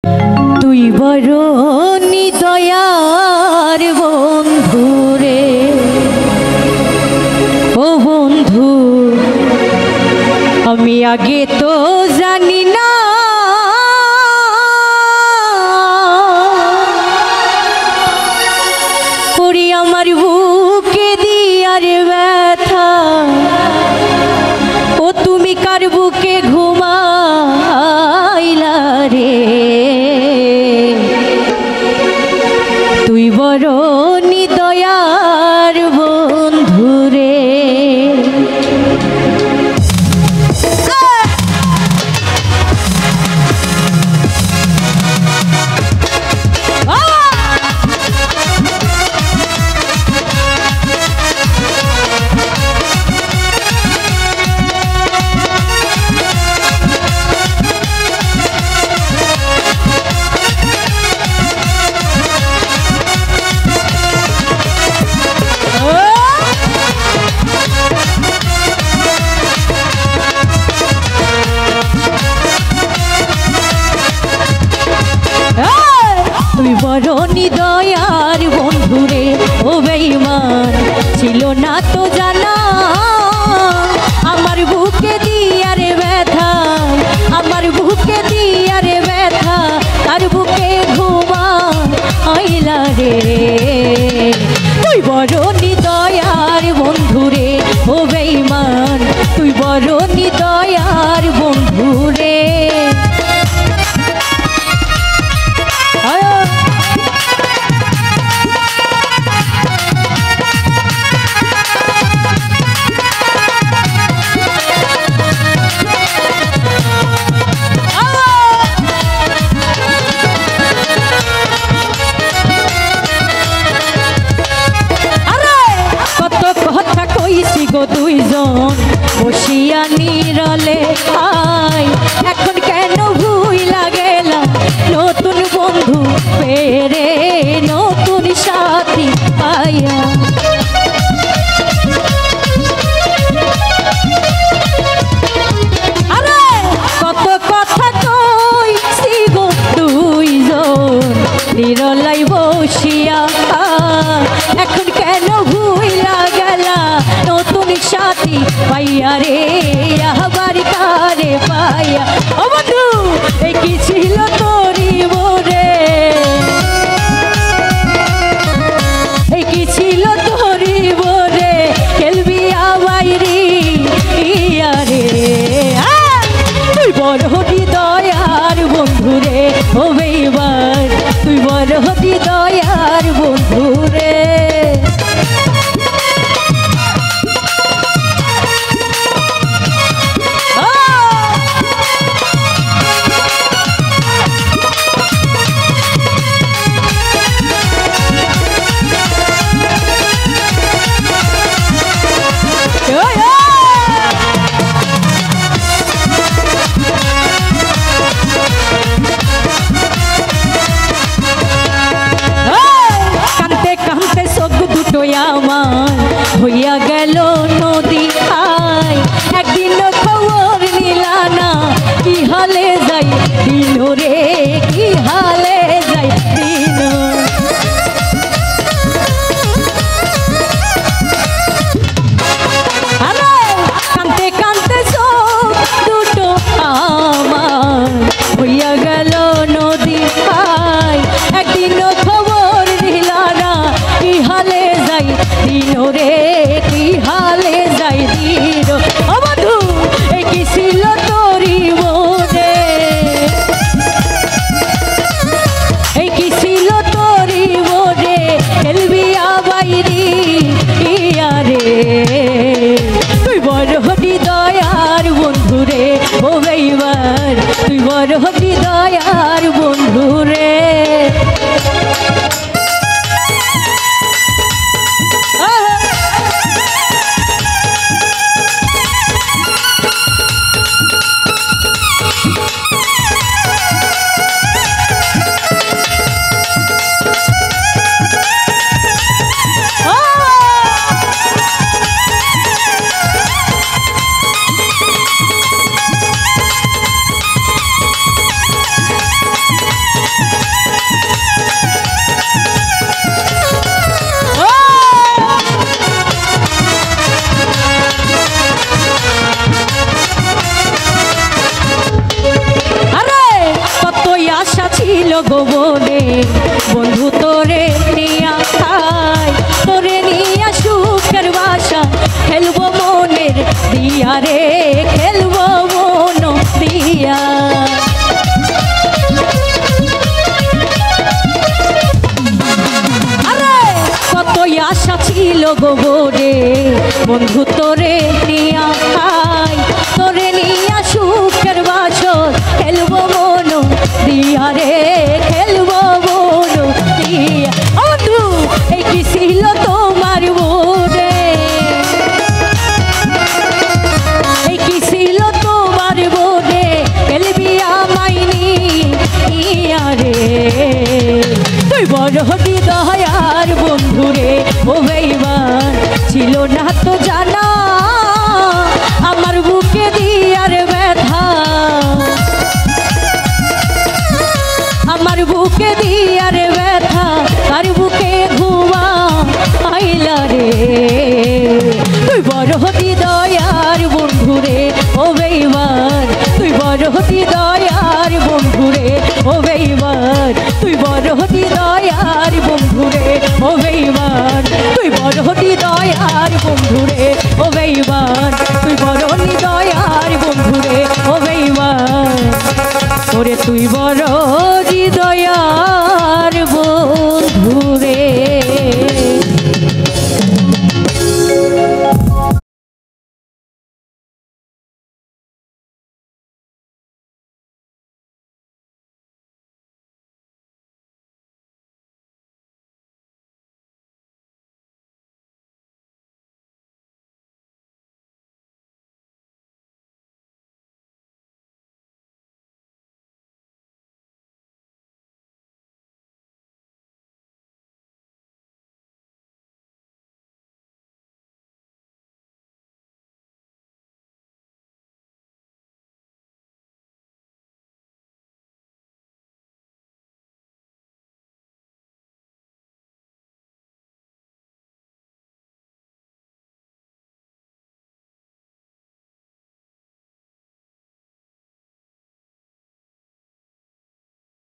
তুই বড় নিদয়ার বন্ধু রে, ও বন্ধু আমি আগে তো জানি না পড়ি আমার বুকে দিয়ার ব্যথা, ও তুমি কার বুকে ঘুমাইলা রে। তুই বড় নিদয়ার বন্ধু রে। তুই বড় নিদয়ার বন্ধু রে, ও বেঈমান ছিল না তো জানা আমার বুকে দিয়ার ব্যথা, আমার বুকে দিয়ার ব্যথা তার বুকে ঘুমা আইলা রে। তুই বড় নিদয়ার বন্ধু রে, ও বেঈমান তুই বড় নিদয়ার বন্ধু রে। দুইজন বসিয়া নিরলে আই, এখন কেন ভুইলা গেলা নতুন বন্ধু পেরে, নতুন সাথী পাইয়া। আরে কত কথা কইছি গো দুইজন নিরলাই বসিয়া, এখন কেন ভুইলা গেলা নতুন সাথী পাইয়া রে, আবার কারে পাইয়া। ও বন্ধু এই কি ছিল তোরি মোরে, এই কি ছিল তোরি মোরে, খেলবি আবাইরি ইয়া রে। তুই বড় হৃদয়ার বন্ধু রে, ও বেঈমান তুই বড় হৃদয়ার বন্ধু রে। আমার হইয়া গেল নদী আই, একদিন খবর নিলা না কি হালে যাই দিন রে, কি হালে যাই দিন। কানতে কানতে চোখ দুটো আমার হইয়া গেল নদী আই, একদিন খবর নিলা না কি হালে যাই দিন রে, কি হালে যাই দিন। ও বন্ধু এই কি ছিল তোরি মনে, আশা ছিল গোবনে বন্ধু তোরে নিয়া খাই, তোরে নিয়া সুখের বাসা খেলবো মনের দিয়া রে, খেলবো মন দিয়া। কত আশা ছিল গোবরে বন্ধু তোরে নিয়া খাই, তোরে নিয়া সুখের বাসর খেলবো মন দিয়া রে, খেলবো মন দিয়া। বন্ধু এই কি ছিল তোমার মনে, এই কি ছিল তোমার মনে, খেলবি আমায় নিয়া রে। তুই বড় হৃদয়ার বন্ধু রে ও বেঈমান, ছিল না তো জানা আমার বুকে দিয়ার ব্যথা, আমার বুকে দিয়ার ব্যথা, তার বুকে ঘুমা আইলা রে। তুই বড় হৃদয়ার বন্ধু রে ও বেঈমান, তুই বড় হৃদয়ার বন্ধু রে ও বেঈমান, তুই বড় হৃদয়ার বন্ধু রে ও বেঈমান, তুই বড় হৃদয়ার বন্ধু রে ও বেঈমান।